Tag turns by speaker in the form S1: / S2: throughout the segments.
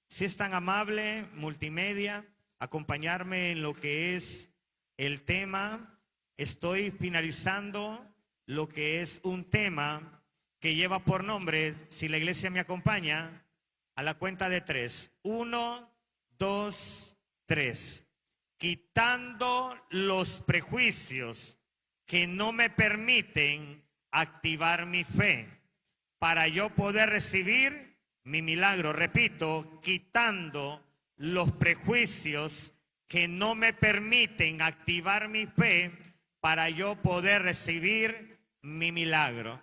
S1: Si es tan amable, multimedia, acompañarme en lo que es el tema. Estoy finalizando lo que es un tema que lleva por nombre, si la iglesia me acompaña, a la cuenta de 3. 1, 2, 3. Quitando los prejuicios que no me permiten activar mi fe para yo poder recibir mi milagro. Repito, quitando los prejuicios que no me permiten activar mi fe para yo poder recibir mi milagro.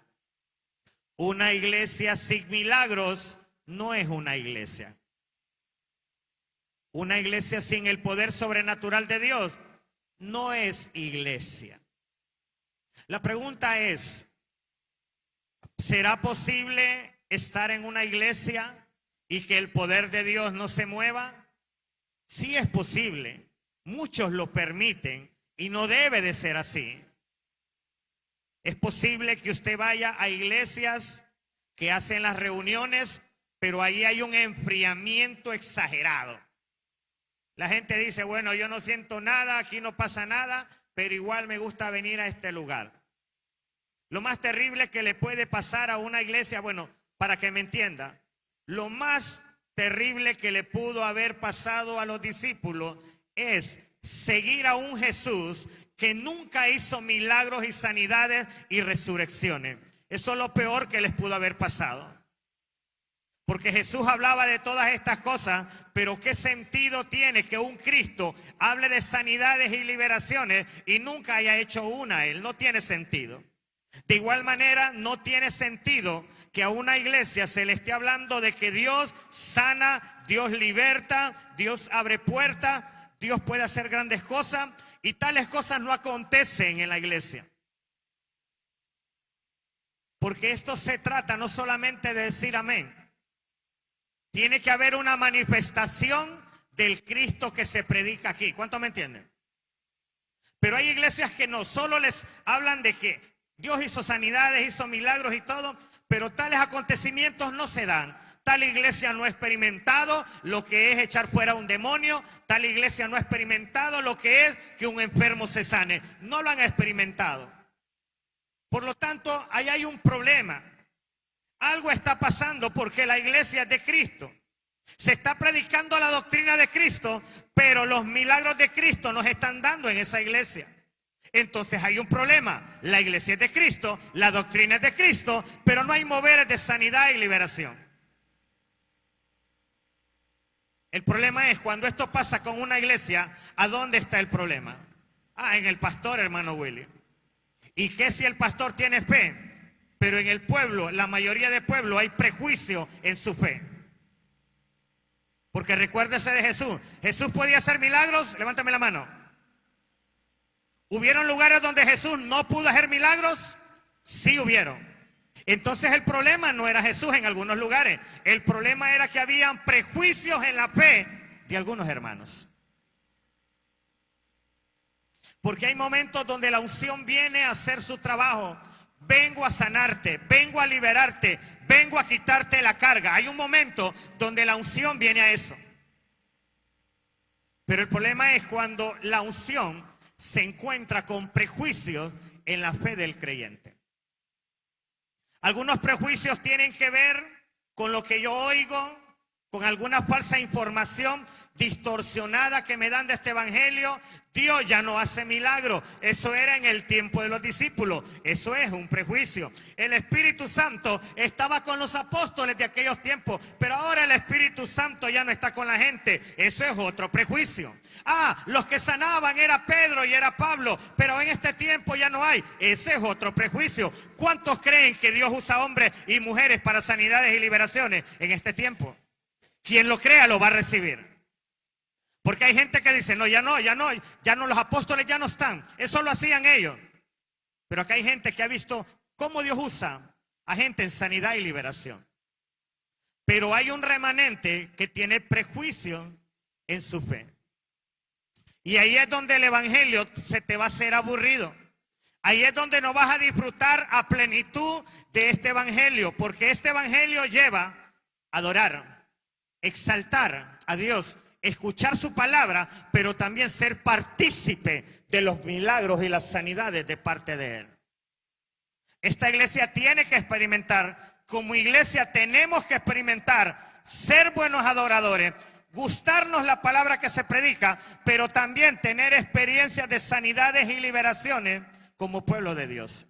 S1: Una iglesia sin milagros no es una iglesia. Una iglesia sin el poder sobrenatural de Dios no es iglesia. La pregunta es, ¿será posible estar en una iglesia y que el poder de Dios no se mueva? Sí es posible. Muchos lo permiten y no debe de ser así. Es posible que usted vaya a iglesias que hacen las reuniones, pero ahí hay un enfriamiento exagerado. La gente dice, bueno, yo no siento nada, aquí no pasa nada, pero igual me gusta venir a este lugar. Lo más terrible que le puede pasar a una iglesia, bueno, para que me entienda, lo más terrible que le pudo haber pasado a los discípulos es seguir a un Jesús que nunca hizo milagros y sanidades y resurrecciones. Eso es lo peor que les pudo haber pasado. Porque Jesús hablaba de todas estas cosas, pero ¿qué sentido tiene que un Cristo hable de sanidades y liberaciones y nunca haya hecho una? Él no tiene sentido. De igual manera, no tiene sentido que a una iglesia se le esté hablando de que Dios sana, Dios liberta, Dios abre puertas, Dios puede hacer grandes cosas y tales cosas no acontecen en la iglesia. Porque esto se trata no solamente de decir amén. Tiene que haber una manifestación del Cristo que se predica aquí. ¿Cuántos me entienden? Pero hay iglesias que no solo les hablan de que Dios hizo sanidades, hizo milagros y todo, pero tales acontecimientos no se dan. Tal iglesia no ha experimentado lo que es echar fuera un demonio. Tal iglesia no ha experimentado lo que es que un enfermo se sane. No lo han experimentado. Por lo tanto, ahí hay un problema. Algo está pasando porque la iglesia es de Cristo. Se está predicando la doctrina de Cristo, pero los milagros de Cristo no se están dando en esa iglesia. Entonces hay un problema. La iglesia es de Cristo, la doctrina es de Cristo, pero no hay moveres de sanidad y liberación. El problema es cuando esto pasa con una iglesia, ¿a dónde está el problema? En el pastor, hermano Willy. ¿Y qué si el pastor tiene fe? Pero en el pueblo, la mayoría del pueblo, hay prejuicio en su fe. Porque recuérdese de Jesús. Jesús podía hacer milagros, levántame la mano. ¿Hubieron lugares donde Jesús no pudo hacer milagros? Sí hubieron. Entonces el problema no era Jesús en algunos lugares. El problema era que habían prejuicios en la fe de algunos hermanos. Porque hay momentos donde la unción viene a hacer su trabajo. Vengo a sanarte, vengo a liberarte, vengo a quitarte la carga. Hay un momento donde la unción viene a eso. Pero el problema es cuando la unción se encuentra con prejuicios en la fe del creyente. Algunos prejuicios tienen que ver con lo que yo oigo, con alguna falsa información distorsionada que me dan de este evangelio. Dios ya no hace milagros. Eso era en el tiempo de los discípulos. Eso es un prejuicio. El Espíritu Santo estaba con los apóstoles de aquellos tiempos, pero ahora el Espíritu Santo ya no está con la gente. Eso es otro prejuicio. Los que sanaban era Pedro y era Pablo, pero en este tiempo ya no hay. Ese es otro prejuicio. ¿Cuántos creen que Dios usa hombres y mujeres para sanidades y liberaciones en este tiempo? Quien lo crea lo va a recibir. Porque hay gente que dice, ya no, los apóstoles ya no están. Eso lo hacían ellos. Pero acá hay gente que ha visto cómo Dios usa a gente en sanidad y liberación. Pero hay un remanente que tiene prejuicio en su fe. Y ahí es donde el evangelio se te va a hacer aburrido. Ahí es donde no vas a disfrutar a plenitud de este evangelio. Porque este evangelio lleva a adorar. exaltar a Dios, escuchar su palabra, pero también ser partícipe de los milagros y las sanidades de parte de Él. Esta iglesia tiene que experimentar, como iglesia tenemos que experimentar, ser buenos adoradores, gustarnos la palabra que se predica, pero también tener experiencias de sanidades y liberaciones como pueblo de Dios.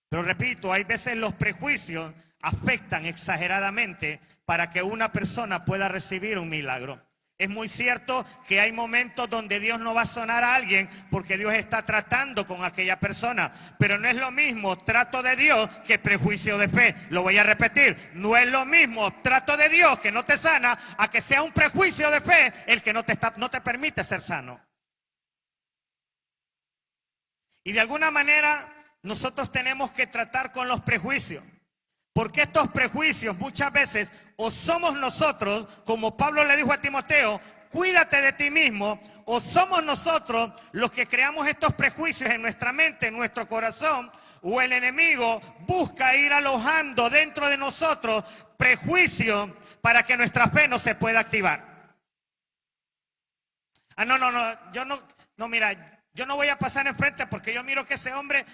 S1: Pero repito, hay veces los prejuicios afectan exageradamente para que una persona pueda recibir un milagro. Es muy cierto que hay momentos donde Dios no va a sanar a alguien porque Dios está tratando con aquella persona. Pero no es lo mismo trato de Dios que prejuicio de fe. Lo voy a repetir. No es lo mismo trato de Dios que no te sana a que sea un prejuicio de fe el que no te permite ser sano. Y de alguna manera nosotros tenemos que tratar con los prejuicios. Porque estos prejuicios muchas veces o somos nosotros, como Pablo le dijo a Timoteo, cuídate de ti mismo, o somos nosotros los que creamos estos prejuicios en nuestra mente, en nuestro corazón, o el enemigo busca ir alojando dentro de nosotros prejuicios para que nuestra fe no se pueda activar. Mira, yo no voy a pasar enfrente porque yo miro que ese hombre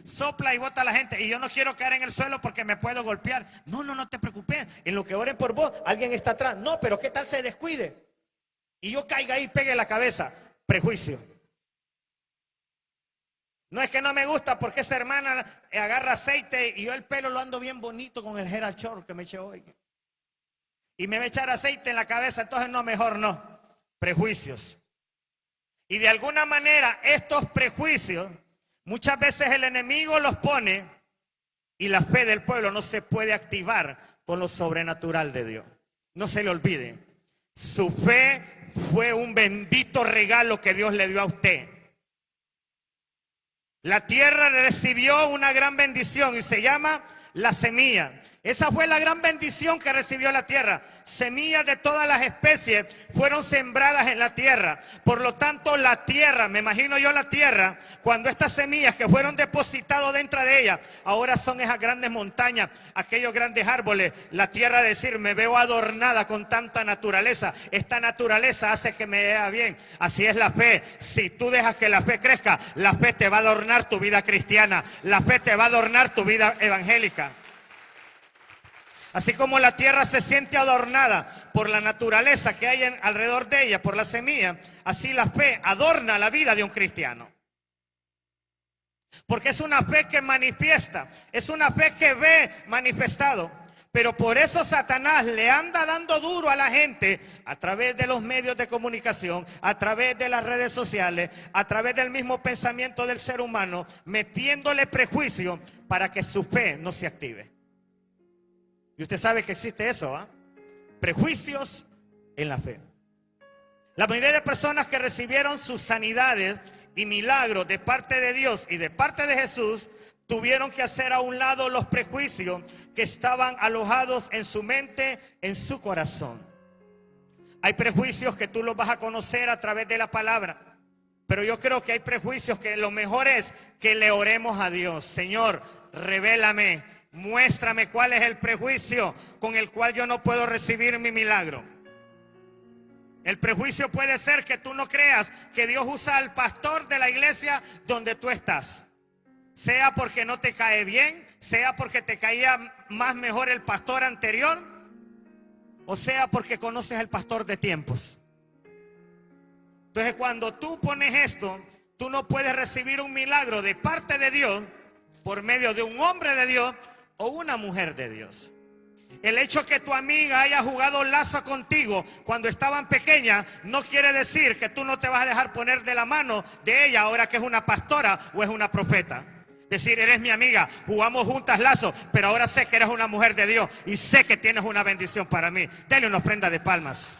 S1: sopla y bota a la gente y yo no quiero caer en el suelo porque me puedo golpear. No te preocupes, en lo que oren por vos, alguien está atrás. No, pero ¿qué tal se descuide? Y yo caiga ahí y pegue la cabeza. Prejuicio. No es que no me gusta porque esa hermana agarra aceite y yo el pelo lo ando bien bonito con el hair short que me eché hoy. Y me va a echar aceite en la cabeza, entonces no, mejor no. Prejuicios. Y de alguna manera estos prejuicios muchas veces el enemigo los pone y la fe del pueblo no se puede activar con lo sobrenatural de Dios. No se le olvide, su fe fue un bendito regalo que Dios le dio a usted. La tierra recibió una gran bendición y se llama la semilla. Esa fue la gran bendición que recibió la tierra. Semillas de todas las especies fueron sembradas en la tierra. Por lo tanto, la tierra, me imagino yo la tierra, cuando estas semillas que fueron depositadas dentro de ella, ahora son esas grandes montañas, aquellos grandes árboles, la tierra decir, me veo adornada con tanta naturaleza. Esta naturaleza hace que me vea bien. Así es la fe. Si tú dejas que la fe crezca, la fe te va a adornar tu vida cristiana. La fe te va a adornar tu vida evangélica. Así como la tierra se siente adornada por la naturaleza que hay alrededor de ella, por la semilla, así la fe adorna la vida de un cristiano. Porque es una fe que manifiesta, es una fe que ve manifestado. Pero por eso Satanás le anda dando duro a la gente a través de los medios de comunicación, a través de las redes sociales, a través del mismo pensamiento del ser humano, metiéndole prejuicio para que su fe no se active. Y usted sabe que existe eso, ¿ah? Prejuicios en la fe. La mayoría de personas que recibieron sus sanidades y milagros de parte de Dios y de parte de Jesús, tuvieron que hacer a un lado los prejuicios que estaban alojados en su mente, en su corazón. Hay prejuicios que tú los vas a conocer a través de la palabra. Pero yo creo que hay prejuicios que lo mejor es que le oremos a Dios. Señor, revélame. Muéstrame cuál es el prejuicio con el cual yo no puedo recibir mi milagro. El prejuicio puede ser que tú no creas que Dios usa al pastor de la iglesia donde tú estás. Sea porque no te cae bien, sea porque te caía más mejor el pastor anterior, o sea porque conoces al pastor de tiempos. Entonces cuando tú pones esto, tú no puedes recibir un milagro de parte de Dios por medio de un hombre de Dios o una mujer de Dios. El hecho que tu amiga haya jugado lazo contigo cuando estaban pequeñas no quiere decir que tú no te vas a dejar poner de la mano de ella ahora que es una pastora o es una profeta. Decir, eres mi amiga, jugamos juntas lazo, pero ahora sé que eres una mujer de Dios y sé que tienes una bendición para mí. Dale una ofrenda de palmas.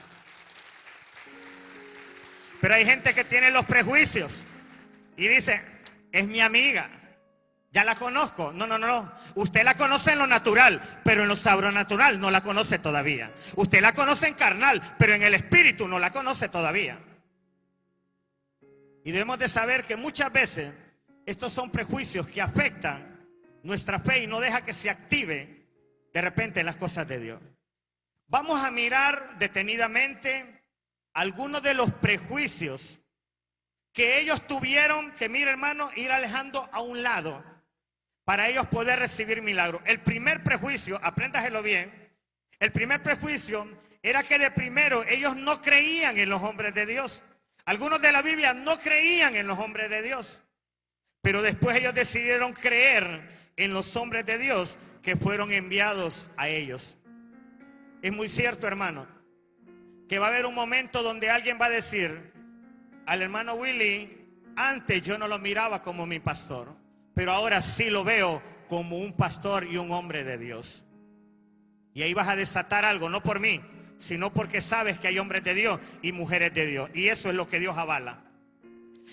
S1: Pero hay gente que tiene los prejuicios y dice, es mi amiga. Ya la conozco. No. Usted la conoce en lo natural, pero en lo sobrenatural no la conoce todavía. Usted la conoce en carnal, pero en el espíritu no la conoce todavía. Y debemos de saber que muchas veces estos son prejuicios que afectan nuestra fe y no deja que se active de repente las cosas de Dios. vamos a mirar detenidamente algunos de los prejuicios que ellos tuvieron que, mire hermano, ir alejando a un lado para ellos poder recibir milagros. El primer prejuicio, apréndaselo bien, el primer prejuicio era que de primero ellos no creían en los hombres de Dios. Algunos de la Biblia no creían en los hombres de Dios, pero después ellos decidieron creer en los hombres de Dios que fueron enviados a ellos. Es muy cierto, hermano, que va a haber un momento donde alguien va a decir: al hermano Willy, antes yo no lo miraba como mi pastor, pero ahora sí lo veo como un pastor y un hombre de Dios. Y ahí vas a desatar algo, no por mí, sino porque sabes que hay hombres de Dios y mujeres de Dios. Y eso es lo que Dios avala.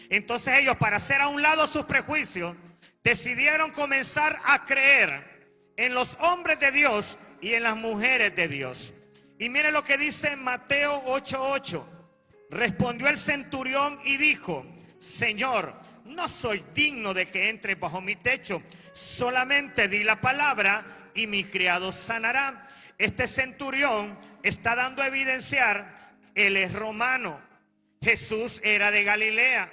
S1: Entonces ellos, para hacer a un lado sus prejuicios, decidieron comenzar a creer en los hombres de Dios y en las mujeres de Dios. Y mire lo que dice Mateo 8:8. Respondió el centurión y dijo: Señor, no soy digno de que entre bajo mi techo, solamente di la palabra y mi criado sanará. Este centurión está dando a evidenciar, él es romano. Jesús era de Galilea.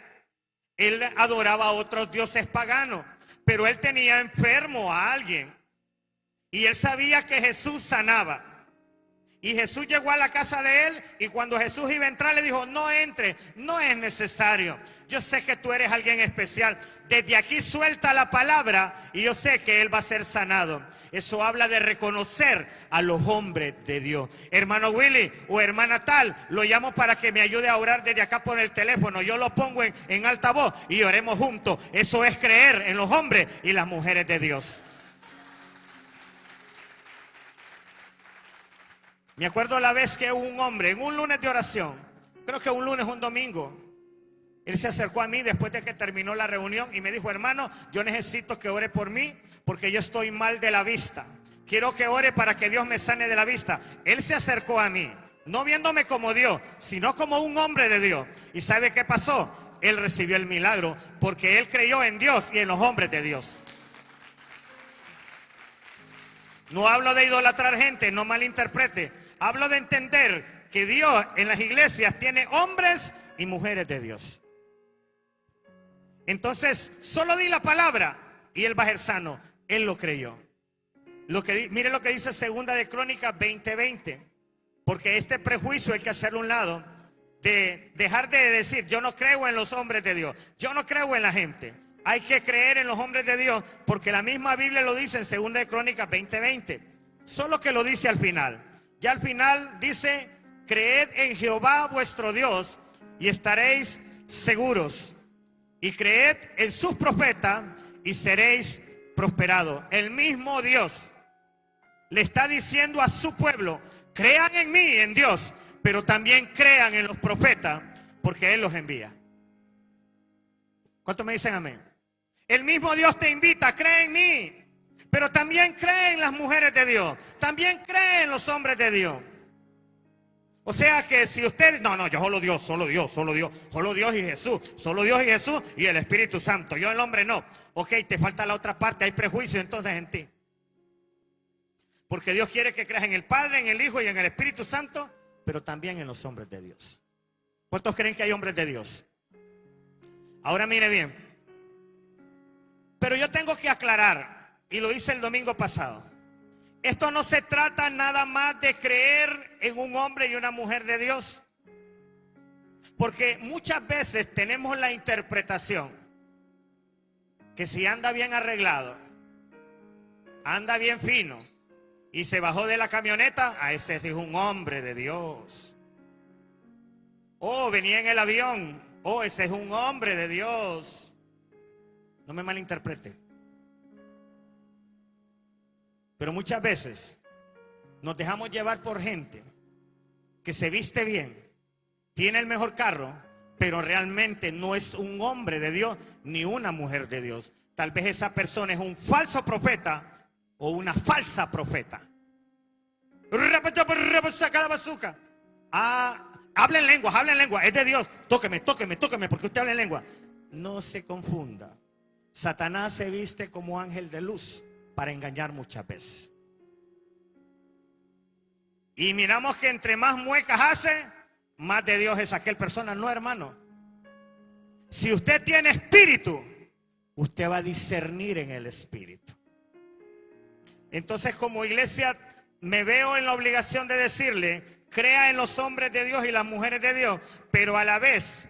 S1: Él adoraba a otros dioses paganos, pero él tenía enfermo a alguien. Y él sabía que Jesús sanaba. Y Jesús llegó a la casa de él, y cuando Jesús iba a entrar le dijo: no entre, no es necesario. Yo sé que tú eres alguien especial. Desde aquí suelta la palabra y yo sé que él va a ser sanado. Eso habla de reconocer a los hombres de Dios. Hermano Willy o hermana tal, lo llamo para que me ayude a orar desde acá por el teléfono. Yo lo pongo en alta voz y oremos juntos. Eso es creer en los hombres y las mujeres de Dios. Me acuerdo la vez que un hombre, en un lunes de oración, creo que un lunes, un domingo, él se acercó a mí después de que terminó la reunión y me dijo: hermano, yo necesito que ore por mí porque yo estoy mal de la vista. Quiero que ore para que Dios me sane de la vista. Él se acercó a mí, no viéndome como Dios, sino como un hombre de Dios. ¿Y sabe qué pasó? Él recibió el milagro porque él creyó en Dios y en los hombres de Dios. No hablo de idolatrar gente, no malinterprete. Hablo de entender que Dios en las iglesias tiene hombres y mujeres de Dios. Entonces, solo di la palabra y él va a ser sano. Él lo creyó. Mire lo que dice Segunda de Crónicas 20:20. Porque este prejuicio hay que hacerlo a un lado. De dejar de decir: yo no creo en los hombres de Dios, yo no creo en la gente. Hay que creer en los hombres de Dios, porque la misma Biblia lo dice en Segunda de Crónicas 20:20. Solo que lo dice al final. Ya al final dice: creed en Jehová vuestro Dios y estaréis seguros. Y creed en sus profetas y seréis prosperados. El mismo Dios le está diciendo a su pueblo: crean en mí, en Dios, pero también crean en los profetas, porque Él los envía. ¿Cuántos me dicen amén? El mismo Dios te invita: cree en mí, pero también cree en las mujeres de Dios, también cree en los hombres de Dios. O sea que si usted, no, yo solo Dios, solo Dios, solo Dios, solo Dios y Jesús, solo Dios y Jesús y el Espíritu Santo, yo el hombre no. Ok, te falta la otra parte, hay prejuicio entonces en ti. Porque Dios quiere que creas en el Padre, en el Hijo y en el Espíritu Santo, pero también en los hombres de Dios. ¿Cuántos creen que hay hombres de Dios? Ahora mire bien. Pero yo tengo que aclarar, y lo hice el domingo pasado. Esto no se trata nada más de creer en un hombre y una mujer de Dios. Porque muchas veces tenemos la interpretación que si anda bien arreglado, anda bien fino y se bajó de la camioneta, a ese es un hombre de Dios. Oh, venía en el avión, oh, ese es un hombre de Dios. No me malinterprete. Pero muchas veces nos dejamos llevar por gente que se viste bien, tiene el mejor carro, pero realmente no es un hombre de Dios ni una mujer de Dios. Tal vez esa persona es un falso profeta o una falsa profeta. Habla en lengua, es de Dios. Tóqueme, porque usted habla en lengua. No se confunda. Satanás se viste como ángel de luz para engañar muchas veces. Y miramos que entre más muecas hace, más de Dios es aquel persona. No, hermano. Si usted tiene espíritu, usted va a discernir en el espíritu. Entonces, como iglesia, me veo en la obligación de decirle, crea en los hombres de Dios y las mujeres de Dios, pero a la vez,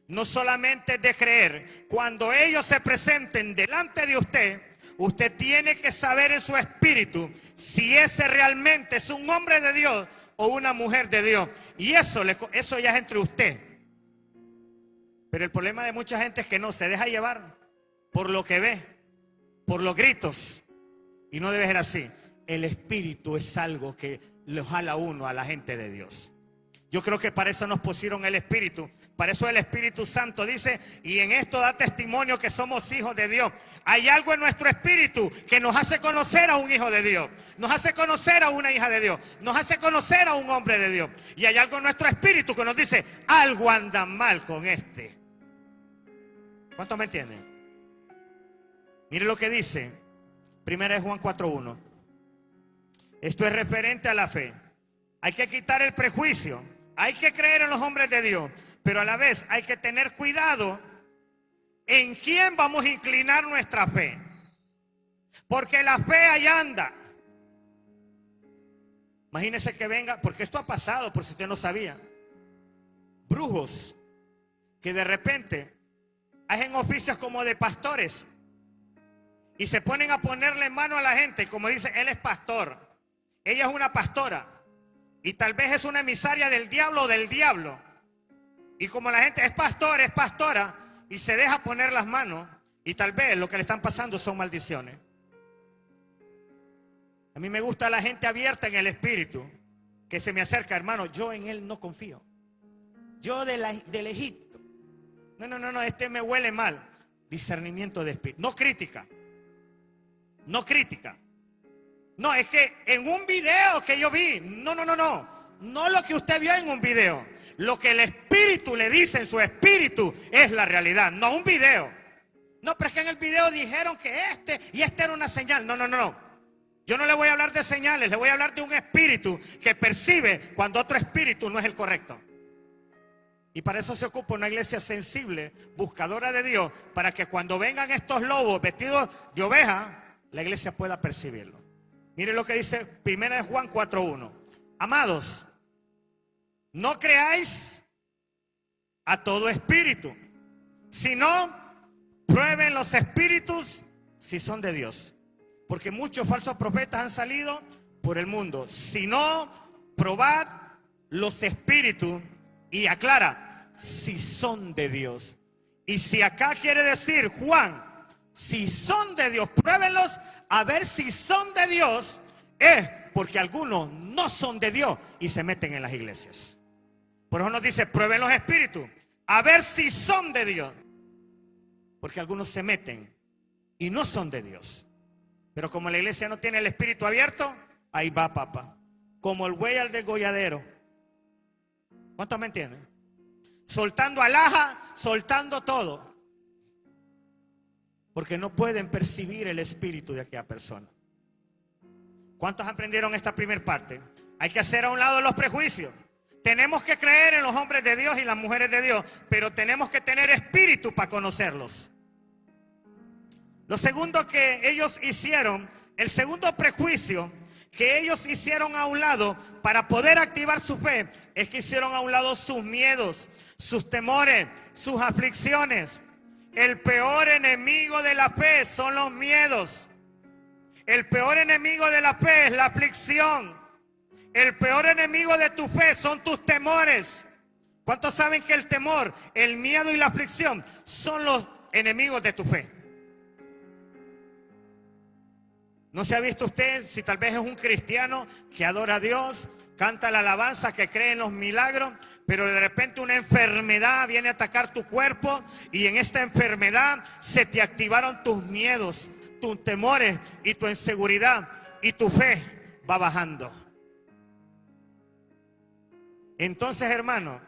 S1: no solamente de creer, cuando ellos se presenten delante de usted, usted tiene que saber en su espíritu si ese realmente es un hombre de Dios o una mujer de Dios. Y eso ya es entre usted. Pero el problema de mucha gente es que no se deja llevar por lo que ve, por los gritos. Y no debe ser así. El espíritu es algo que lo jala uno a la gente de Dios. Yo creo que para eso nos pusieron el Espíritu. Para eso el Espíritu Santo dice, y en esto da testimonio que somos hijos de Dios. Hay algo en nuestro espíritu que nos hace conocer a un hijo de Dios. Nos hace conocer a una hija de Dios. Nos hace conocer a un hombre de Dios. Y hay algo en nuestro espíritu que nos dice, algo anda mal con este. ¿Cuántos me entienden? Mire lo que dice 1 Juan 4:1. Esto es referente a la fe. Hay que quitar el prejuicio. Hay que creer en los hombres de Dios, pero a la vez hay que tener cuidado en quién vamos a inclinar nuestra fe. Porque la fe ahí anda. Imagínese que venga, porque esto ha pasado, por si usted no sabía. Brujos que de repente hacen oficios como de pastores y se ponen a ponerle mano a la gente, como dice, él es pastor, ella es una pastora. Y tal vez es una emisaria del diablo o del diablo. Y como la gente es pastor, es pastora, y se deja poner las manos, y tal vez lo que le están pasando son maldiciones. A mí me gusta la gente abierta en el espíritu, que se me acerca, hermano, yo en él no confío. Yo del Egipto. No, este me huele mal. Discernimiento de espíritu. No crítica. No crítica. No, es que en un video que yo vi, no lo que usted vio en un video, lo que el espíritu le dice en su espíritu es la realidad, no un video. No, pero es que en el video dijeron que esta era una señal. No. Yo no le voy a hablar de señales, le voy a hablar de un espíritu que percibe cuando otro espíritu no es el correcto. Y para eso se ocupa una iglesia sensible, buscadora de Dios, para que cuando vengan estos lobos vestidos de oveja, la iglesia pueda percibirlo. Mire lo que dice 1 Juan 4:1. Amados, no creáis a todo espíritu, sino prueben los espíritus si son de Dios. Porque muchos falsos profetas han salido por el mundo. Si no, probad los espíritus y aclara si son de Dios. Y si acá quiere decir Juan, si son de Dios, pruébenlos a ver si son de Dios, es porque algunos no son de Dios y se meten en las iglesias. Por eso nos dice, prueben los espíritus, a ver si son de Dios. Porque algunos se meten y no son de Dios. Pero como la iglesia no tiene el espíritu abierto, ahí va papá. Como el buey al degolladero. ¿Cuántos me entienden? Soltando alhaja, soltando todo. Porque no pueden percibir el espíritu de aquella persona. ¿Cuántos aprendieron esta primera parte? Hay que hacer a un lado los prejuicios. Tenemos que creer en los hombres de Dios y las mujeres de Dios, pero tenemos que tener espíritu para conocerlos. Lo segundo que ellos hicieron, el segundo prejuicio que ellos hicieron a un lado para poder activar su fe, es que hicieron a un lado sus miedos, sus temores, sus aflicciones. El peor enemigo de la fe son los miedos. El peor enemigo de la fe es la aflicción. El peor enemigo de tu fe son tus temores. ¿Cuántos saben que el temor, el miedo y la aflicción son los enemigos de tu fe? ¿No se ha visto usted si tal vez es un cristiano que adora a Dios, canta la alabanza, que cree en los milagros, pero de repente una enfermedad viene a atacar tu cuerpo y en esta enfermedad se te activaron tus miedos, tus temores y tu inseguridad y tu fe va bajando? Entonces, hermano,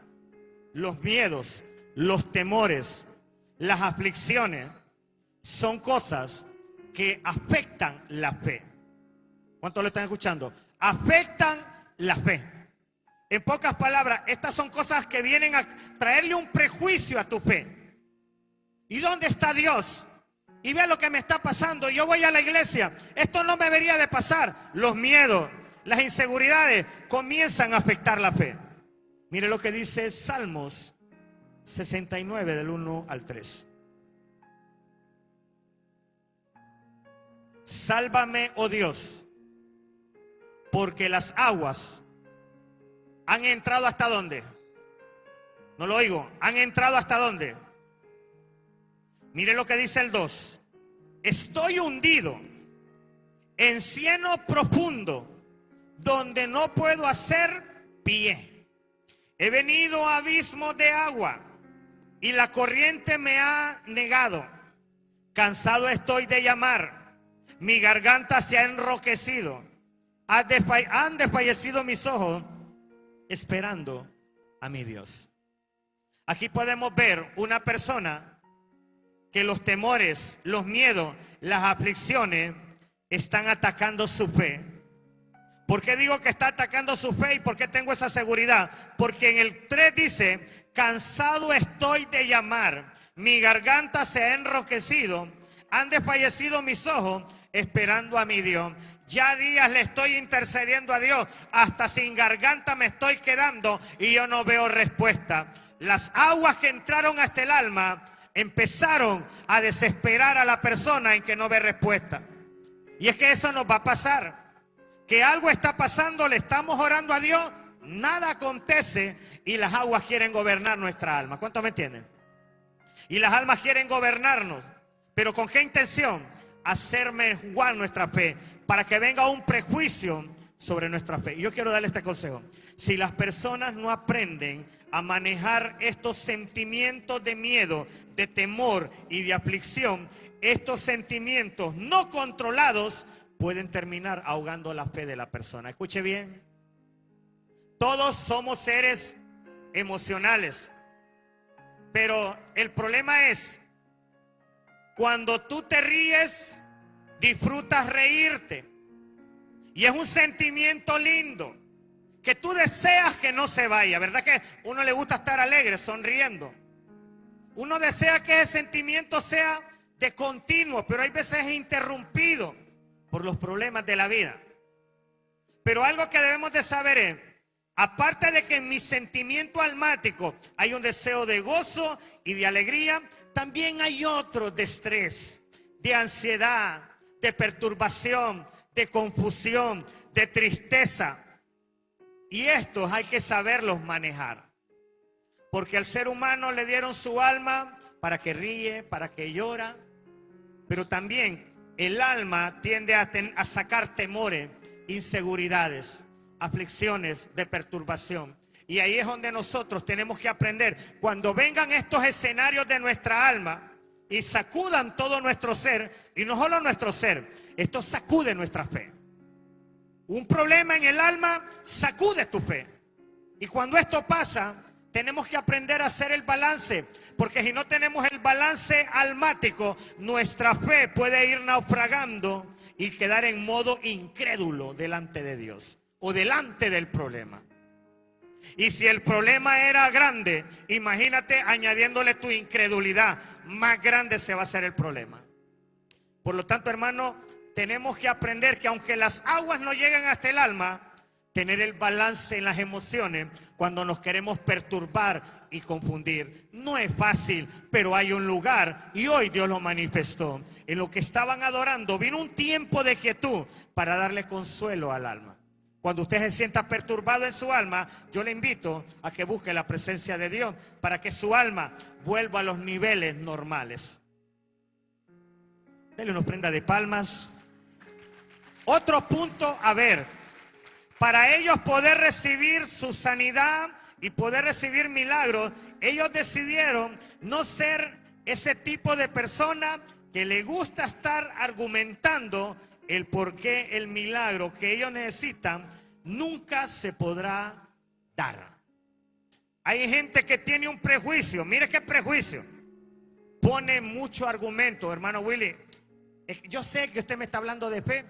S1: los miedos, los temores, las aflicciones son cosas que afectan la fe. ¿Cuántos lo están escuchando? Afectan la fe. En pocas palabras, estas son cosas que vienen a traerle un prejuicio a tu fe. ¿Y dónde está Dios? Y vea lo que me está pasando. Yo voy a la iglesia. Esto no me debería de pasar. Los miedos, las inseguridades comienzan a afectar la fe. Mire lo que dice Salmos 69 del 1 al 3. Sálvame, oh Dios, porque las aguas han entrado ¿hasta dónde? No lo oigo. ¿Han entrado hasta dónde? Mire lo que dice el 2. Estoy hundido en cieno profundo, donde no puedo hacer pie. He venido a abismos de agua, y la corriente me ha negado. Cansado estoy de llamar, mi garganta se ha enroquecido. Han desfallecido mis ojos, esperando a mi Dios. Aquí podemos ver una persona que los temores, los miedos, las aflicciones están atacando su fe. ¿Por qué digo que está atacando su fe y por qué tengo esa seguridad? Porque en el 3 dice, cansado estoy de llamar, mi garganta se ha enroquecido, han desfallecido mis ojos, esperando a mi Dios. Ya días le estoy intercediendo a Dios, hasta sin garganta me estoy quedando y yo no veo respuesta. Las aguas que entraron hasta el alma empezaron a desesperar a la persona en que no ve respuesta. Y es que eso nos va a pasar, que algo está pasando, le estamos orando a Dios, nada acontece y las aguas quieren gobernar nuestra alma. ¿Cuántos me entienden? Y las almas quieren gobernarnos, pero ¿con qué intención? Hacer menguar nuestra fe, para que venga un prejuicio sobre nuestra fe. Y yo quiero darle este consejo. Si las personas no aprenden a manejar estos sentimientos de miedo, de temor y de aflicción, estos sentimientos no controlados pueden terminar ahogando la fe de la persona. Escuche bien. Todos somos seres emocionales, pero el problema es cuando tú te ríes, disfrutas reírte. Y es un sentimiento lindo que tú deseas que no se vaya. ¿Verdad que uno le gusta estar alegre, sonriendo? Uno desea que ese sentimiento sea de continuo, pero hay veces es interrumpido por los problemas de la vida. Pero algo que debemos de saber es, aparte de que en mi sentimiento almático hay un deseo de gozo y de alegría, también hay otro de estrés, de ansiedad, de perturbación, de confusión, de tristeza. Y estos hay que saberlos manejar. Porque al ser humano le dieron su alma para que ríe, para que llora. Pero también el alma tiende a sacar temores, inseguridades, aflicciones de perturbación. Y ahí es donde nosotros tenemos que aprender. Cuando vengan estos escenarios de nuestra alma y sacudan todo nuestro ser, y no solo nuestro ser, esto sacude nuestra fe. Un problema en el alma sacude tu fe. Y cuando esto pasa, tenemos que aprender a hacer el balance. Porque si no tenemos el balance almático, nuestra fe puede ir naufragando y quedar en modo incrédulo delante de Dios o delante del problema. Y si el problema era grande, imagínate añadiéndole tu incredulidad, más grande se va a hacer el problema. Por lo tanto, hermano, tenemos que aprender que aunque las aguas no lleguen hasta el alma, tener el balance en las emociones cuando nos queremos perturbar y confundir. No es fácil, pero hay un lugar y hoy Dios lo manifestó. En lo que estaban adorando vino un tiempo de quietud para darle consuelo al alma. Cuando usted se sienta perturbado en su alma, yo le invito a que busque la presencia de Dios para que su alma vuelva a los niveles normales. Dele una prenda de palmas. Otro punto a ver, para ellos poder recibir su sanidad y poder recibir milagros, ellos decidieron no ser ese tipo de persona que le gusta estar argumentando el por qué el milagro que ellos necesitan nunca se podrá dar. Hay gente que tiene un prejuicio. Mire qué prejuicio. Pone mucho argumento, hermano Willy. Yo sé que usted me está hablando de fe,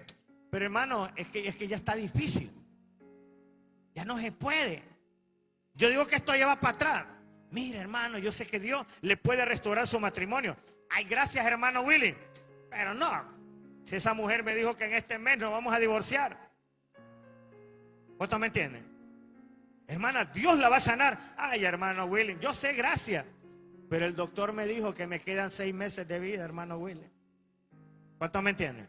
S1: pero hermano, es que ya está difícil. Ya no se puede. Yo digo que esto ya va para atrás. Mire, hermano, yo sé que Dios le puede restaurar su matrimonio. Ay, gracias, hermano Willy. Pero no, si esa mujer me dijo que en este mes nos vamos a divorciar. ¿Cuántos me entienden? Hermana, Dios la va a sanar. Ay, hermano Willy, yo sé, gracias. Pero el doctor me dijo que me quedan 6 meses de vida, hermano Willy. ¿Cuántos me entienden?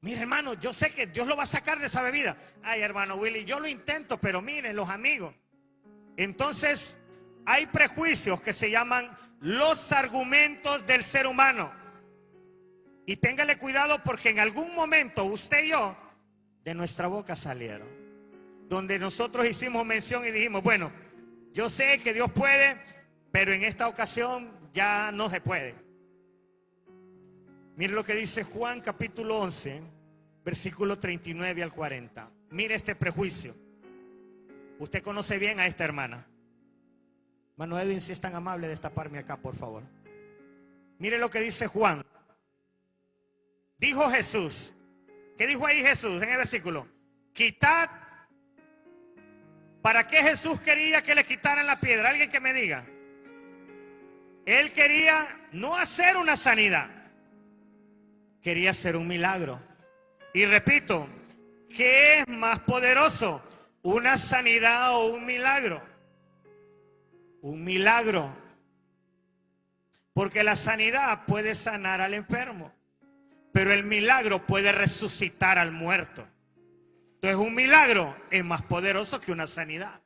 S1: Mire, hermano, yo sé que Dios lo va a sacar de esa bebida. Ay, hermano Willy, yo lo intento, pero miren, los amigos. Entonces, hay prejuicios que se llaman los argumentos del ser humano. Y téngale cuidado porque en algún momento usted y yo, de nuestra boca salieron. Donde nosotros hicimos mención y dijimos, bueno, yo sé que Dios puede, pero en esta ocasión ya no se puede. Mire lo que dice Juan capítulo 11, versículo 39 al 40. Mire este prejuicio. Usted conoce bien a esta hermana. Hermano Edwin, si es tan amable de destaparme acá, por favor. Mire lo que dice Juan. Dijo Jesús. ¿Qué dijo ahí Jesús en el versículo? Quitad. ¿Para qué Jesús quería que le quitaran la piedra? Alguien que me diga. Él quería no hacer una sanidad. Quería hacer un milagro. Y repito, ¿qué es más poderoso? ¿Una sanidad o un milagro? Un milagro. Porque la sanidad puede sanar al enfermo, pero el milagro puede resucitar al muerto. Entonces un milagro es más poderoso que una sanidad.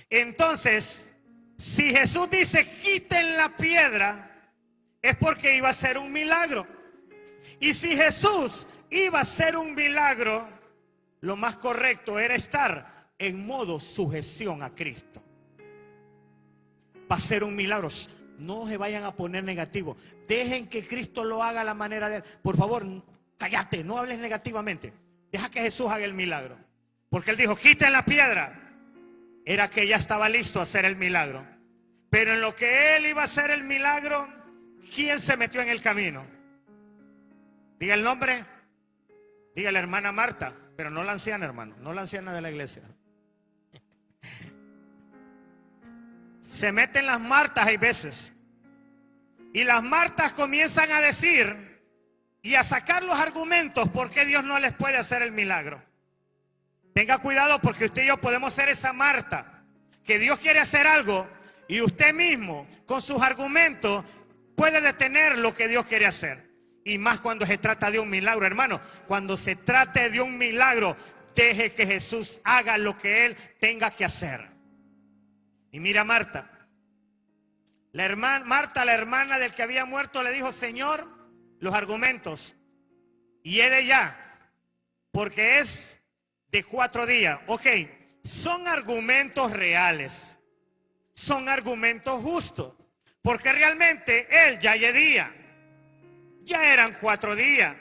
S1: Entonces, si Jesús dice quiten la piedra, es porque iba a ser un milagro. Y si Jesús iba a ser un milagro, lo más correcto era estar en modo sujeción a Cristo. Va a ser un milagro. No se vayan a poner negativos. Dejen que Cristo lo haga a la manera de él. Por favor, cállate, no hables negativamente. Deja que Jesús haga el milagro. Porque él dijo, quiten la piedra. Era que ya estaba listo a hacer el milagro. Pero en lo que él iba a hacer el milagro, ¿quién se metió en el camino? Diga el nombre. Diga la hermana Marta. Pero no la anciana, hermano. No la anciana de la iglesia. Se meten las Martas hay veces. Y las Martas comienzan a decir y a sacar los argumentos por qué Dios no les puede hacer el milagro. Tenga cuidado porque usted y yo podemos ser esa Marta, que Dios quiere hacer algo y usted mismo con sus argumentos puede detener lo que Dios quiere hacer. Y más cuando se trata de un milagro, hermano. Cuando se trate de un milagro, deje que Jesús haga lo que Él tenga que hacer. Y mira Marta. Marta, la hermana del que había muerto, le dijo, Señor, los argumentos. Y he de ya, porque es de 4 días. Ok, son argumentos reales. Son argumentos justos. Porque realmente él ya día. Ya eran 4 días.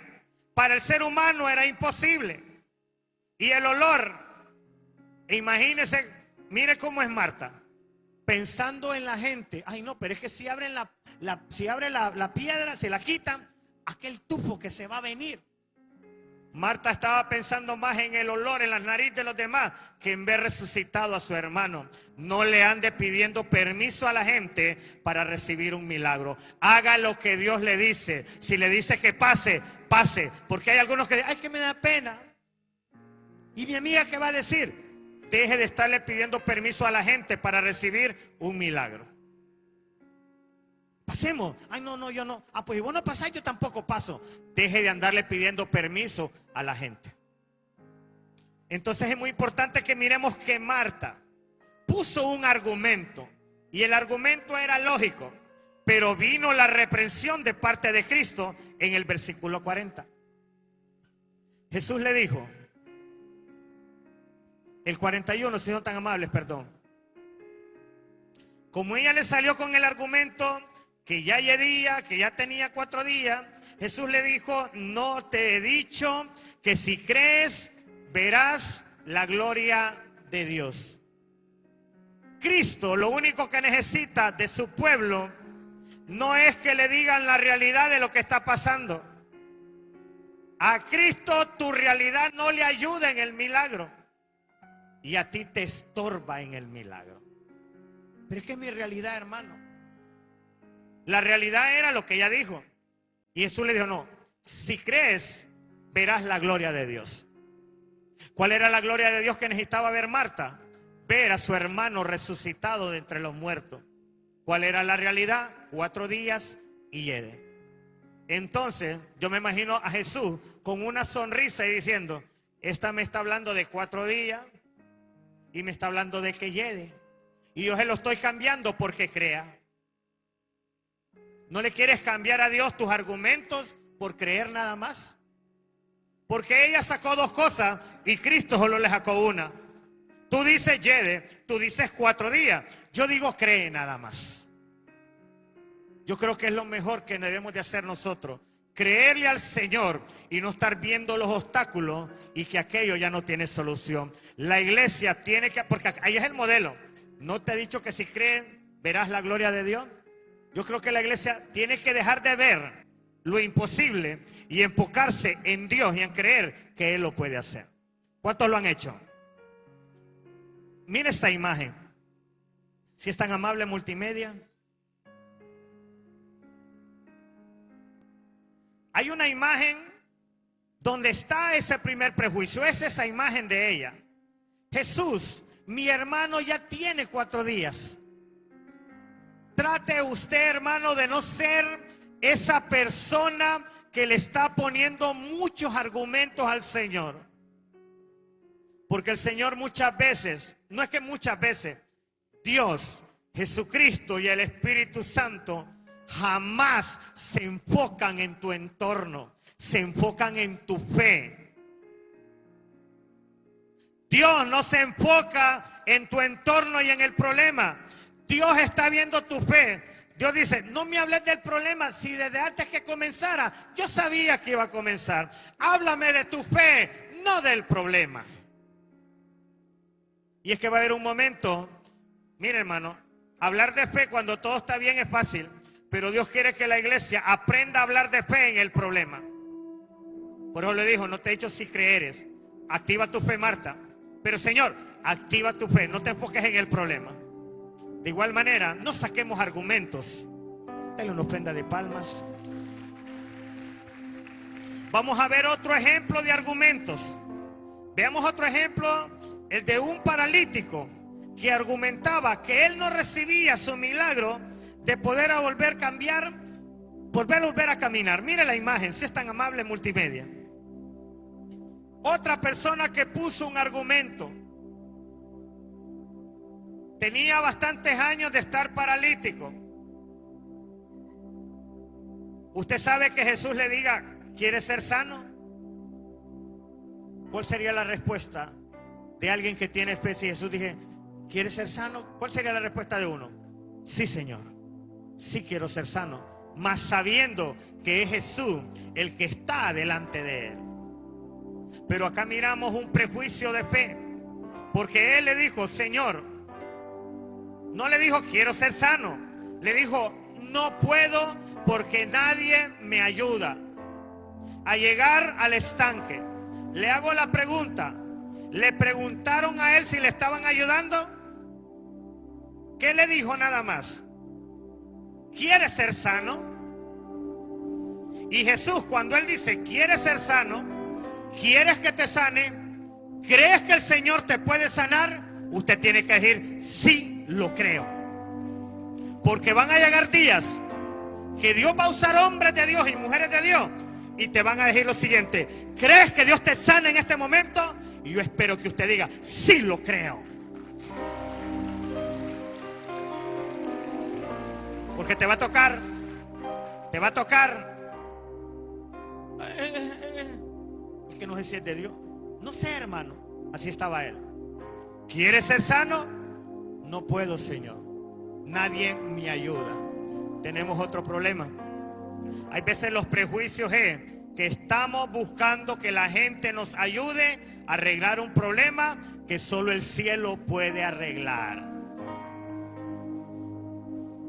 S1: Para el ser humano era imposible. Y el olor, imagínense, mire cómo es Marta. Pensando en la gente. Ay no, pero es que si abren la piedra, se la quitan, aquel tufo que se va a venir. Marta estaba pensando más en el olor, en las narices de los demás, que en ver resucitado a su hermano. No le ande pidiendo permiso a la gente para recibir un milagro. Haga lo que Dios le dice. Si le dice que pase, pase. Porque hay algunos que dicen, ay, que me da pena. ¿Y mi amiga qué va a decir? Deje de estarle pidiendo permiso a la gente para recibir un milagro. Pasemos. Ay, no, yo no. Ah, pues si vos no pasás, yo tampoco paso. Deje de andarle pidiendo permiso a la gente. Entonces es muy importante que miremos que Marta puso un argumento. Y el argumento era lógico. Pero vino la reprensión de parte de Cristo en el versículo 40. Jesús le dijo, el 41, si no tan amables, perdón. Como ella le salió con el argumento que ya día, que ya tenía 4 días, Jesús le dijo, no te he dicho que si crees, verás la gloria de Dios. Cristo lo único que necesita de su pueblo no es que le digan la realidad de lo que está pasando. A Cristo tu realidad no le ayuda en el milagro y a ti te estorba en el milagro. Pero es que es mi realidad, hermano. La realidad era lo que ella dijo. Y Jesús le dijo, no, si crees, verás la gloria de Dios. ¿Cuál era la gloria de Dios que necesitaba ver Marta? Ver a su hermano resucitado de entre los muertos. ¿Cuál era la realidad? 4 días y yede. Entonces yo me imagino a Jesús con una sonrisa y diciendo, esta me está hablando de 4 días y me está hablando de que yede. Y yo se lo estoy cambiando porque crea. ¿No le quieres cambiar a Dios tus argumentos por creer nada más? Porque ella sacó 2 cosas y Cristo solo le sacó una. Tú dices yede, tú dices 4 días. Yo digo cree nada más. Yo creo que es lo mejor que debemos de hacer nosotros. Creerle al Señor y no estar viendo los obstáculos y que aquello ya no tiene solución. La iglesia tiene que, porque ahí es el modelo. ¿No te he dicho que si creen verás la gloria de Dios? Yo creo que la iglesia tiene que dejar de ver lo imposible y enfocarse en Dios y en creer que Él lo puede hacer. ¿Cuántos lo han hecho? Mira esta imagen. Si es tan amable, multimedia. Hay una imagen donde está ese primer prejuicio. Es esa imagen de ella. Jesús, mi hermano ya tiene 4 días. Trate usted, hermano, de no ser esa persona que le está poniendo muchos argumentos al Señor. Porque el Señor muchas veces, no es que muchas veces, Dios, Jesucristo y el Espíritu Santo jamás se enfocan en tu entorno, se enfocan en tu fe. Dios no se enfoca en tu entorno y en el problema. Dios está viendo tu fe. Dios dice, no me hables del problema, si desde antes que comenzara, yo sabía que iba a comenzar. Háblame de tu fe, no del problema. Y es que va a haber un momento, mire hermano, hablar de fe cuando todo está bien es fácil, pero Dios quiere que la iglesia aprenda a hablar de fe en el problema. Por eso le dijo, no te he dicho si creeres, activa tu fe, Marta. Pero Señor, activa tu fe, no te enfoques en el problema. De igual manera, no saquemos argumentos. Dale una ofrenda de palmas. Vamos a ver otro ejemplo de argumentos. Veamos otro ejemplo, el de un paralítico que argumentaba que él no recibía su milagro de poder volver a caminar. Mire la imagen, si es tan amable, multimedia. Otra persona que puso un argumento. Tenía bastantes años de estar paralítico. Usted sabe que Jesús le diga, ¿quieres ser sano? ¿Cuál sería la respuesta de alguien que tiene fe? Si Jesús dije, ¿quieres ser sano? ¿Cuál sería la respuesta de uno? Sí, Señor, sí quiero ser sano, mas sabiendo que es Jesús el que está delante de él. Pero acá miramos un prejuicio de fe, porque él le dijo, Señor, no le dijo quiero ser sano, le dijo no puedo porque nadie me ayuda a llegar al estanque. Le hago la pregunta, ¿le preguntaron a él si le estaban ayudando? ¿Qué le dijo nada más? ¿Quieres ser sano? Y Jesús, cuando él dice ¿quieres ser sano? ¿Quieres que te sane? ¿Crees que el Señor te puede sanar? Usted tiene que decir sí, lo creo. Porque van a llegar días que Dios va a usar hombres de Dios y mujeres de Dios y te van a decir lo siguiente: ¿crees que Dios te sana en este momento? Y yo espero que usted diga sí, lo creo. Porque te va a tocar. Es que no sé si es de Dios. No sé, hermano. Así estaba él. ¿Quieres ser sano? No puedo, Señor. Nadie me ayuda. Tenemos otro problema. Hay veces los prejuicios es que estamos buscando que la gente nos ayude a arreglar un problema que solo el cielo puede arreglar.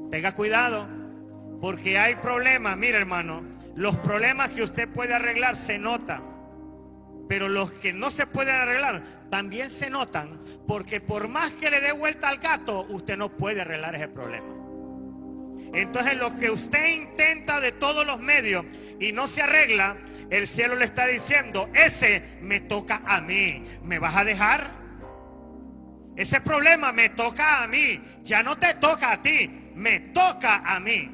S1: Tenga cuidado, porque hay problemas. Mira, hermano, Los problemas que usted puede arreglar se notan, pero los que no se pueden arreglar también se notan, porque por más que le dé vuelta al gato, usted no puede arreglar ese problema. Entonces lo que usted intenta de todos los medios y no se arregla, el cielo le está diciendo: ese me toca a mí. ¿Me vas a dejar? Ese problema me toca a mí. Ya no te toca a ti, me toca a mí.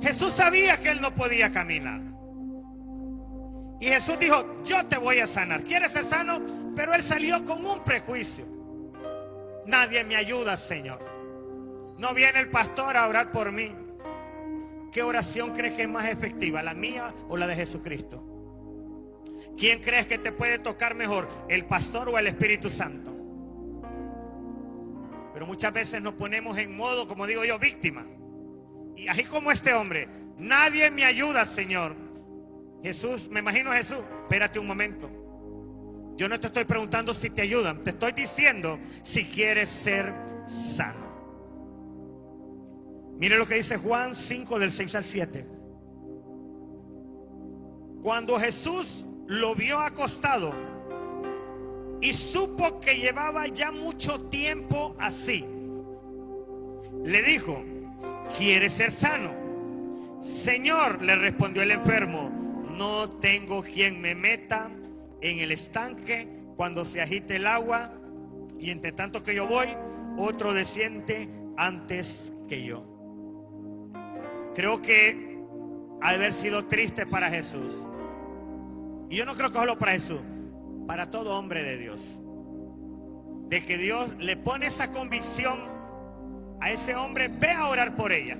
S1: Jesús sabía que él no podía caminar. Y Jesús dijo: yo te voy a sanar. ¿Quieres ser sano? Pero él salió con un prejuicio: nadie me ayuda, Señor. No viene el pastor a orar por mí. ¿Qué oración crees que es más efectiva, la mía o la de Jesucristo? ¿Quién crees que te puede tocar mejor, el pastor o el Espíritu Santo? Pero muchas veces nos ponemos en modo, como digo yo, víctima. Y así como este hombre: nadie me ayuda, Señor. Jesús, me imagino a Jesús: espérate un momento. Yo no te estoy preguntando si te ayudan, te estoy diciendo si quieres ser sano. Mire lo que dice Juan 5 del 6 al 7. Cuando Jesús lo vio acostado y supo que llevaba ya mucho tiempo así, le dijo: ¿quieres ser sano? Señor, le respondió el enfermo, no tengo quien me meta en el estanque cuando se agite el agua, y entre tanto que yo voy, otro desciende antes que yo. Creo que ha de haber sido triste para Jesús. Y yo no creo que solo para Jesús, para todo hombre de Dios, de que Dios le pone esa convicción a ese hombre: ve a orar por ella,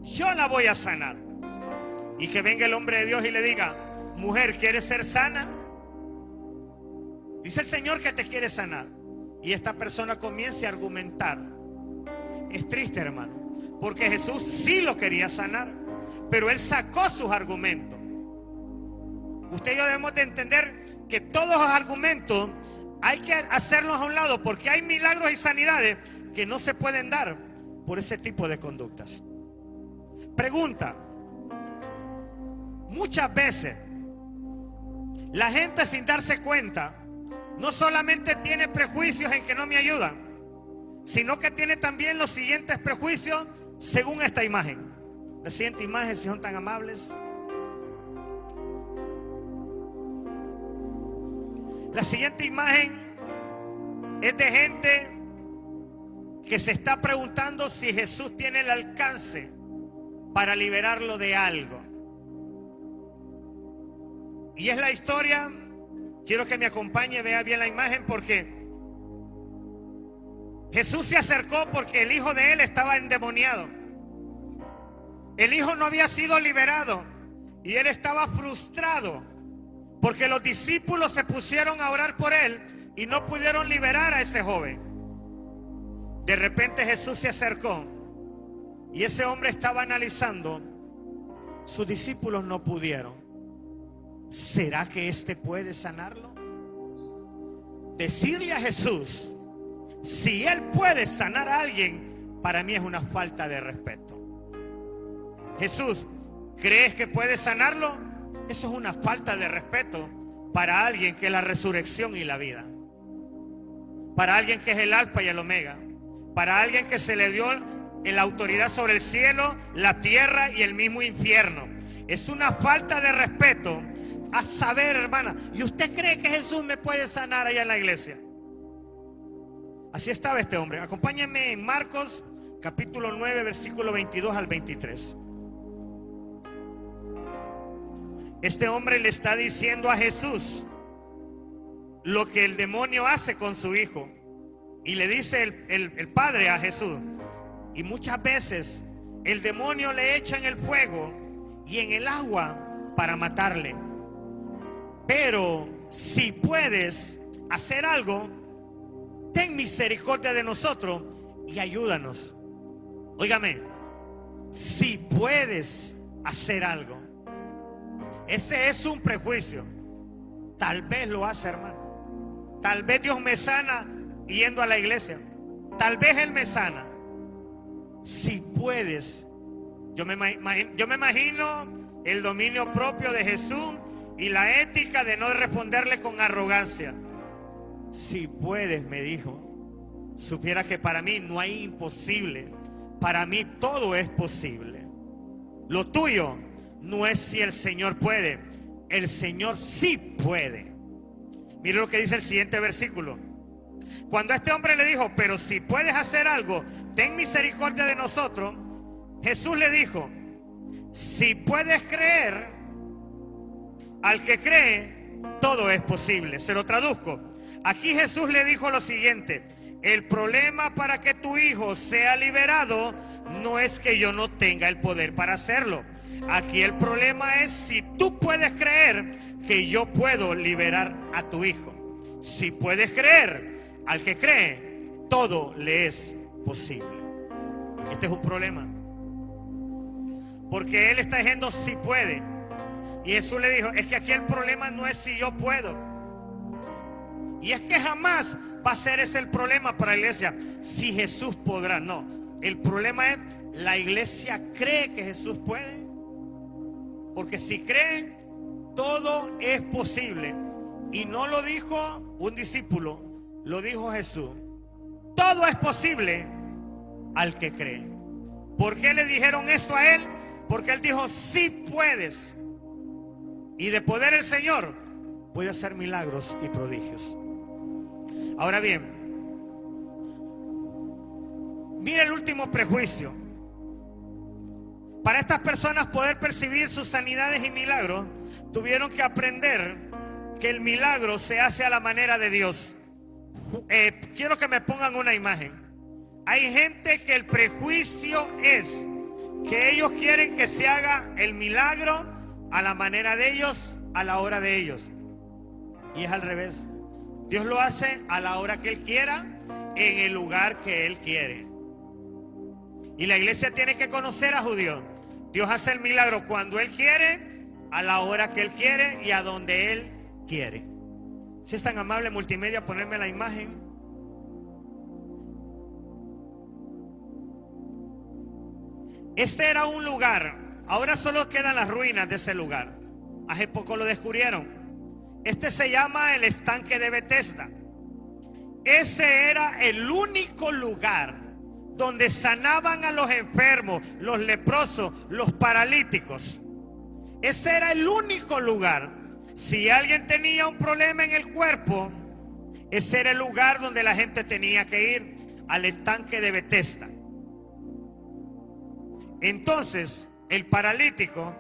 S1: yo la voy a sanar. Y que venga el hombre de Dios y le diga: mujer, ¿quieres ser sana? Dice el Señor que te quiere sanar. Y esta persona comience a argumentar. Es triste, hermano, porque Jesús sí lo quería sanar, pero él sacó sus argumentos. Usted y yo debemos de entender que todos los argumentos hay que hacerlos a un lado, porque hay milagros y sanidades que no se pueden dar por ese tipo de conductas. Pregunta: muchas veces la gente, sin darse cuenta, no solamente tiene prejuicios en que no me ayudan, sino que tiene también los siguientes prejuicios según esta imagen. La siguiente imagen, si son tan amables. La siguiente imagen es de gente que se está preguntando si Jesús tiene el alcance para liberarlo de algo. Y es la historia, quiero que me acompañe, vea bien la imagen, porque Jesús se acercó porque el hijo de él estaba endemoniado. El hijo no había sido liberado y él estaba frustrado porque los discípulos se pusieron a orar por él y no pudieron liberar a ese joven. De repente Jesús se acercó y ese hombre estaba analizando: sus discípulos no pudieron. ¿Será que este puede sanarlo? Decirle a Jesús si él puede sanar a alguien, para mí es una falta de respeto. Jesús, ¿crees que puede sanarlo? Eso es una falta de respeto para alguien que es la resurrección y la vida, para alguien que es el alfa y el omega, para alguien que se le dio la autoridad sobre el cielo, la tierra y el mismo infierno. Es una falta de respeto a saber, hermana, ¿y usted cree que Jesús me puede sanar allá en la iglesia? Así estaba este hombre. Acompáñenme en Marcos capítulo 9, versículo 22 al 23. Este hombre le está diciendo a Jesús lo que el demonio hace con su hijo. Y le dice el padre a Jesús: y muchas veces el demonio le echa en el fuego y en el agua para matarle. Pero si puedes hacer algo, ten misericordia de nosotros y ayúdanos. Óigame, si puedes hacer algo. Ese es un prejuicio. Tal vez lo hace, hermano. Tal vez Dios me sana yendo a la iglesia. Tal vez Él me sana. Si puedes Yo me imagino el dominio propio de Jesús y la ética de no responderle con arrogancia. Si puedes, me dijo, supiera que para mí no hay imposible. Para mí todo es posible. Lo tuyo no es si el Señor puede. El Señor sí puede. Mire lo que dice el siguiente versículo. Cuando este hombre le dijo, pero si puedes hacer algo, ten misericordia de nosotros. Jesús le dijo, si puedes creer, al que cree, todo es posible. Se lo traduzco. Aquí Jesús le dijo lo siguiente: el problema para que tu hijo sea liberado no es que yo no tenga el poder para hacerlo. Aquí el problema es si tú puedes creer que yo puedo liberar a tu hijo. Si puedes creer, al que cree, todo le es posible. Este es un problema, porque él está diciendo si puede. Y Jesús le dijo, es que aquí el problema no es si yo puedo. Y es que jamás va a ser ese el problema para la iglesia, si Jesús podrá. No, el problema es, la iglesia cree que Jesús puede. Porque si cree, todo es posible. Y no lo dijo un discípulo, lo dijo Jesús. Todo es posible al que cree. ¿Por qué le dijeron esto a él? Porque él dijo, sí puedes. Y de poder el Señor puede hacer milagros y prodigios. Ahora bien, mire el último prejuicio. Para estas personas poder percibir sus sanidades y milagros, tuvieron que aprender que el milagro se hace a la manera de Dios. Quiero que me pongan una imagen. Hay gente que el prejuicio es que ellos quieren que se haga el milagro a la manera de ellos, a la hora de ellos. Y es al revés. Dios lo hace a la hora que Él quiera, en el lugar que Él quiere. Y la iglesia tiene que conocer a Dios. Dios hace el milagro cuando Él quiere, a la hora que Él quiere y a donde Él quiere. Si es tan amable, multimedia, ponerme la imagen. Este era un lugar, ahora solo quedan las ruinas de ese lugar. Hace poco lo descubrieron. Este se llama el estanque de Betesda. Ese era el único lugar donde sanaban a los enfermos, los leprosos, los paralíticos. Ese era el único lugar. Si alguien tenía un problema en el cuerpo, ese era el lugar donde la gente tenía que ir, al estanque de Betesda. Entonces, el paralítico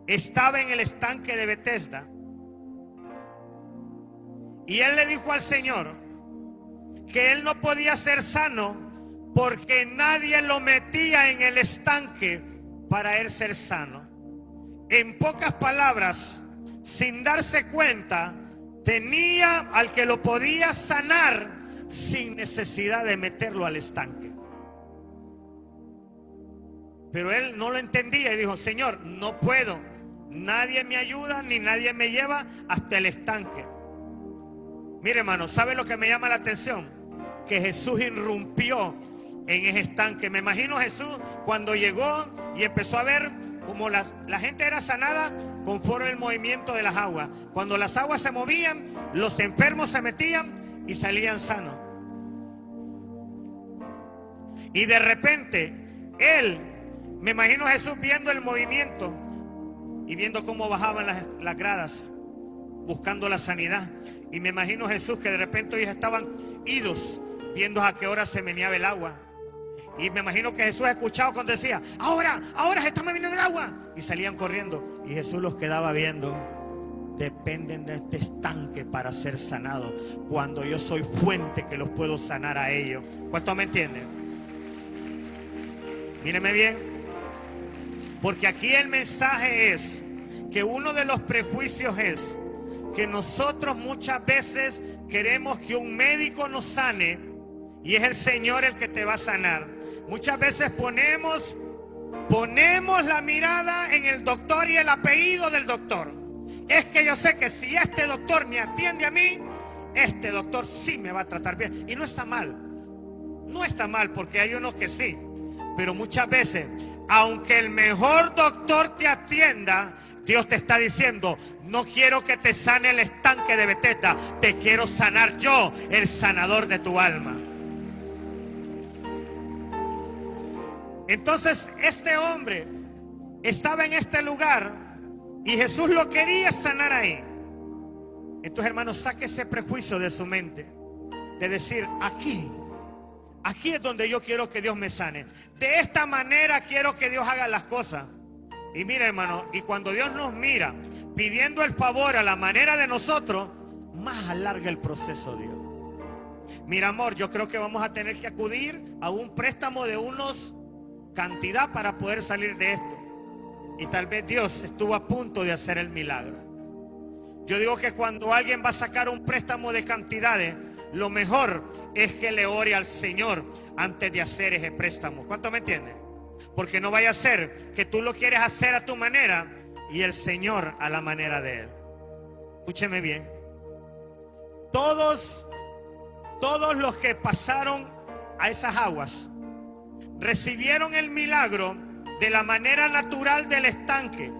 S1: estaba en el estanque de Betesda y él le dijo al Señor que él no podía ser sano porque nadie lo metía en el estanque para él ser sano. En pocas palabras, sin darse cuenta, tenía al que lo podía sanar sin necesidad de meterlo al estanque. Pero él no lo entendía y dijo, Señor, no puedo. Nadie me ayuda ni nadie me lleva hasta el estanque. Mire, hermano, ¿sabe lo que me llama la atención? Que Jesús irrumpió en ese estanque. Me imagino Jesús cuando llegó y empezó a ver como la gente era sanada conforme el movimiento de las aguas. Cuando las aguas se movían, los enfermos se metían y salían sanos. Y de repente, me imagino a Jesús viendo el movimiento y viendo cómo bajaban las gradas, buscando la sanidad. Y me imagino a Jesús que de repente ellos estaban idos, viendo a qué hora se meneaba el agua. Y me imagino que Jesús escuchaba cuando decía, ahora se está moviendo el agua. Y salían corriendo. Y Jesús los quedaba viendo. Dependen de este estanque para ser sanados, cuando yo soy fuente que los puedo sanar a ellos. ¿Cuántos me entienden? Míreme bien. Porque aquí el mensaje es que uno de los prejuicios es que nosotros muchas veces queremos que un médico nos sane y es el Señor el que te va a sanar. Muchas veces ponemos la mirada en el doctor y el apellido del doctor. Es que yo sé que si este doctor me atiende a mí, este doctor sí me va a tratar bien. Y no está mal. No está mal porque hay unos que sí. Pero muchas veces Aunque el mejor doctor te atienda, Dios te está diciendo: no quiero que te sane el estanque de Betesda, te quiero sanar yo, el sanador de tu alma. Entonces este hombre estaba en este lugar y Jesús lo quería sanar ahí. Entonces, hermanos, saque ese prejuicio de su mente, de decir: aquí es donde yo quiero que Dios me sane. De esta manera quiero que Dios haga las cosas. Y mira, hermano, y cuando Dios nos mira pidiendo el favor a la manera de nosotros, más alarga el proceso Dios. Mira, amor, yo creo que vamos a tener que acudir a un préstamo de unos cantidad para poder salir de esto. Y tal vez Dios estuvo a punto de hacer el milagro. Yo digo que cuando alguien va a sacar un préstamo de cantidades, lo mejor es que le ore al Señor antes de hacer ese préstamo. ¿Cuánto me entienden? Porque no vaya a ser que tú lo quieres hacer a tu manera y el Señor a la manera de Él. Escúcheme bien. Todos los que pasaron a esas aguas recibieron el milagro de la manera natural del estanque,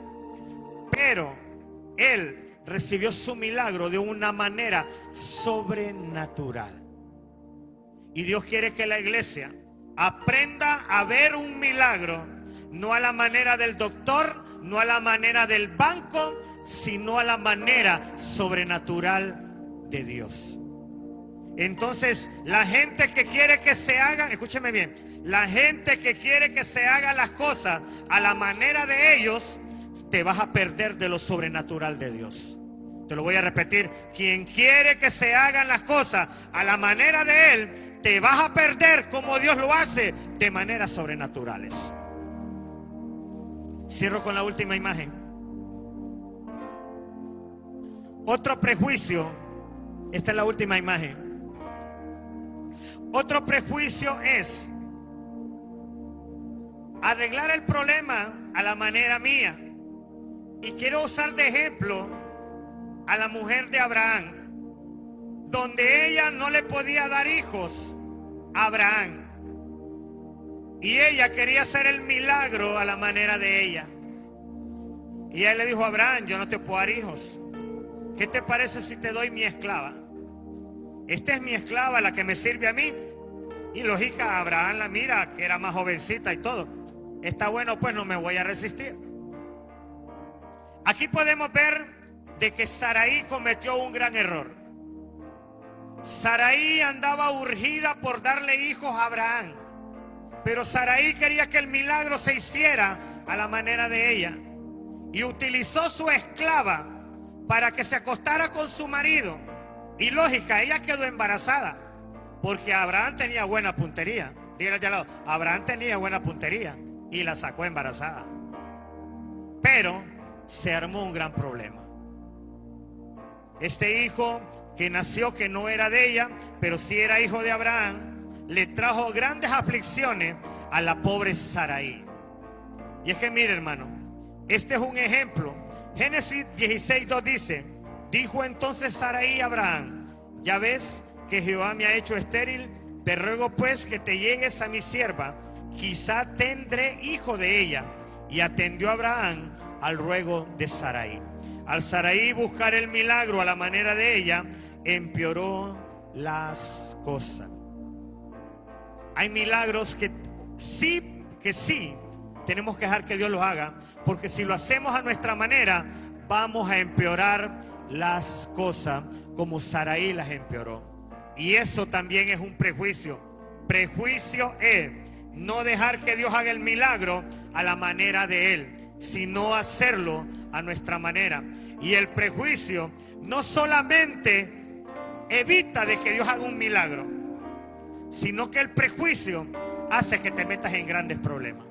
S1: pero él recibió su milagro de una manera sobrenatural. Y Dios quiere que la iglesia aprenda a ver un milagro, no a la manera del doctor, no a la manera del banco, sino a la manera sobrenatural de Dios. Entonces, la gente que quiere que se hagan, escúcheme bien, la gente que quiere que se hagan las cosas a la manera de ellos, te vas a perder de lo sobrenatural de Dios. Te lo voy a repetir: quien quiere que se hagan las cosas a la manera de Él, te vas a perder como Dios lo hace, de maneras sobrenaturales. Cierro con la última imagen. Otro prejuicio, esta es la última imagen. Otro prejuicio es arreglar el problema a la manera mía. Y quiero usar de ejemplo a la mujer de Abraham, donde ella no le podía dar hijos a Abraham. Y ella quería hacer el milagro a la manera de ella. Y él le dijo a Abraham: yo no te puedo dar hijos. ¿Qué te parece si te doy mi esclava? Esta es mi esclava, la que me sirve a mí. Y lógica, Abraham la mira, que era más jovencita y todo. Está bueno, pues no me voy a resistir. Aquí podemos ver de que Saraí cometió un gran error. Saraí andaba urgida por darle hijos a Abraham, pero Saraí quería que el milagro se hiciera a la manera de ella, y utilizó su esclava para que se acostara con su marido. Y lógica, ella quedó embarazada, porque Abraham tenía buena puntería. Dígale al lado: Abraham tenía buena puntería y la sacó embarazada. Pero se armó un gran problema. Este hijo que nació, que no era de ella, pero sí era hijo de Abraham, le trajo grandes aflicciones a la pobre Saraí. Y es que mire, hermano, este es un ejemplo. Génesis 16:2 dice: dijo entonces Saraí a Abraham: ya ves que Jehová me ha hecho estéril, te ruego pues que te llegues a mi sierva, quizá tendré hijo de ella. Y atendió Abraham al ruego de Saraí. Al Saraí buscar el milagro a la manera de ella, empeoró las cosas. Hay milagros que sí tenemos que dejar que Dios los haga, porque si lo hacemos a nuestra manera, vamos a empeorar las cosas como Saraí las empeoró. Y eso también es un prejuicio. Prejuicio es no dejar que Dios haga el milagro a la manera de Él, sino hacerlo a nuestra manera. Y el prejuicio no solamente evita de que Dios haga un milagro, sino que el prejuicio hace que te metas en grandes problemas.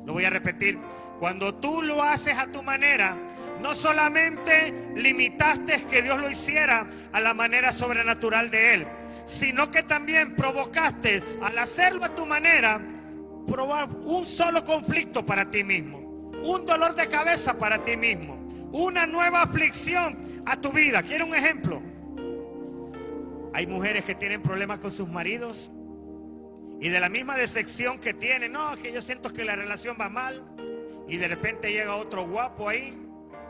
S1: Lo voy a repetir: cuando tú lo haces a tu manera, no solamente limitaste que Dios lo hiciera a la manera sobrenatural de Él, sino que también provocaste, al hacerlo a tu manera, probar un solo conflicto para ti mismo, un dolor de cabeza para ti mismo, una nueva aflicción a tu vida. ¿Quiere un ejemplo? Hay mujeres que tienen problemas con sus maridos Y de la misma decepción que tiene, no, que yo siento que la relación va mal. Y de repente llega otro guapo ahí,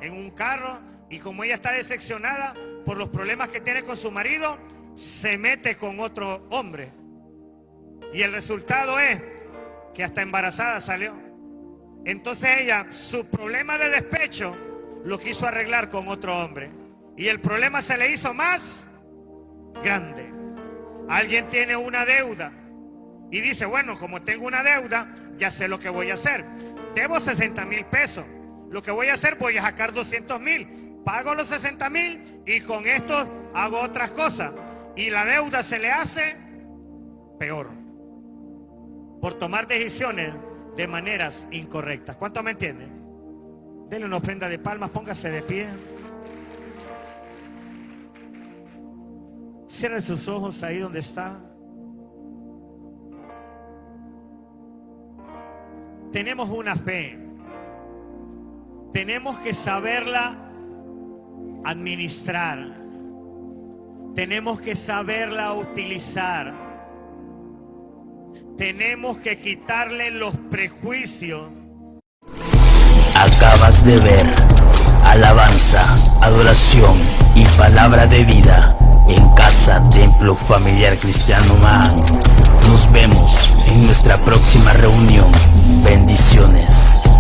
S1: en un carro. Y como ella está decepcionada por los problemas que tiene con su marido, se mete con otro hombre. Y el resultado es que hasta embarazada salió. Entonces ella, su problema de despecho, lo quiso arreglar con otro hombre. Y el problema se le hizo más grande. Alguien tiene una deuda y dice, bueno, como tengo una deuda, ya sé lo que voy a hacer. Debo 60,000 pesos. Lo que voy a hacer, voy a sacar 200,000. Pago los 60,000 y con esto hago otras cosas. Y la deuda se le hace peor por tomar decisiones de maneras incorrectas. ¿Cuántos me entienden? Denle una ofrenda de palmas, póngase de pie. Cierre sus ojos ahí donde está. Tenemos una fe. Tenemos que saberla administrar. Tenemos que saberla utilizar. Tenemos que quitarle los prejuicios.
S2: Acabas de ver alabanza, adoración y palabra de vida en Casa Templo Familiar Cristiano Man. Nos vemos en nuestra próxima reunión. Bendiciones.